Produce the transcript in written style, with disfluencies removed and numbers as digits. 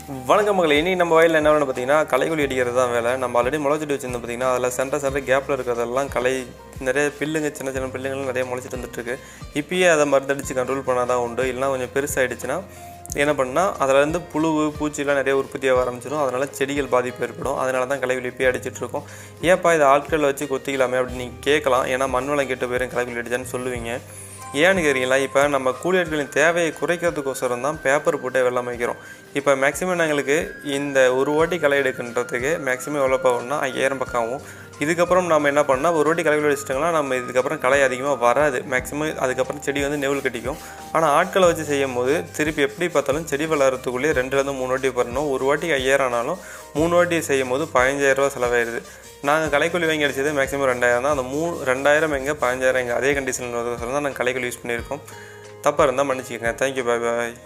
வணக்கம் மகளே. இனி நம்ம வயலில் என்ன வேணும் பார்த்தீங்கன்னா, களைக்கொல்லி அடிக்கிறது தான் வேலை. நம்ம ஆல்ரெடி முளைச்சிட்டு வச்சிருந்தோம் பார்த்தீங்கன்னா, அதில் சென்டர் கேப்பில் இருக்கிறதெல்லாம் களை நிறைய பில்லுங்க, சின்ன சின்ன பில்லுங்கள்லாம் நிறைய முளைச்சிட்டு வந்துட்டுருக்கு. இப்பயே அதை மருந்தடிச்சு கண்ட்ரோல் பண்ணால் தான் உண்டு. இல்லைனா கொஞ்சம் பெருசாகிடுச்சுன்னா என்ன பண்ணால் அதிலேருந்து புழு பூச்சிலாம் நிறைய உற்பத்தியாக ஆரம்பிச்சிடும். அதனால் செடிகள் பாதிப்பு ஏற்படும். அதனால தான் களைக்கொல்லி இப்பயே அடிச்சிட்ருக்கோம். ஏன்ப்பா இதை ஆட்களில் வச்சு கொத்திக்கலாமே அப்படின்னு நீங்கள் கேட்கலாம். ஏன்னா மண் வளம் கெட்டு போயிடும் களைக்கொல்லி அடிச்சான்னு சொல்லுவீங்க. ஏன்னு கேட்குறீங்களா, இப்போ நம்ம கூலி ஆட்களின் தேவையை குறைக்கிறதுக்கோசரம் தான் பேப்பர் போட்டு வெள்ளாமை வைக்கிறோம். இப்போ மேக்ஸிமம் எங்களுக்கு இந்த ஒரு வாட்டி களை எடுக்கின்றதுக்கு மேக்ஸிமம் எவ்வளோ ஆகும்னா 5000 பக்கம் ஆகும். இதுக்கப்புறம் நம்ம என்ன பண்ணால் ஒரு வாட்டி களை அடிச்சிட்டோம்னா நம்ம இதுக்கப்புறம் களை அதிகமாக வராது. மேக்ஸிமம் அதுக்கப்புறம் செடி நெவுள் கட்டிக்கும். ஆனால் ஆட்களை வச்சு செய்யும் போது திருப்பி எப்படி பார்த்தாலும் செடி வளர்கிறதுக்குள்ளேயே 2லேருந்து 3 வாட்டி பண்ணணும். ஒரு வாட்டி 5000 ஆனாலும் 3 வாட்டி செய்யும் போது 15000 செலவாயிடுது. நாங்கள் களைக்கொல்லி வாங்கி அடித்தது மேக்ஸிமம் 2000 தான். அந்த 2000 எங்கே 15000 எங்கே அதே கண்டிஷனில் தான் நாங்கள் களைக்கொல்லி யூஸ் பண்ணியிருக்கோம். தப்பாக இருந்தால் மன்னிச்சிக்கோங்க. தேங்க்யூ, பாய் பாய்.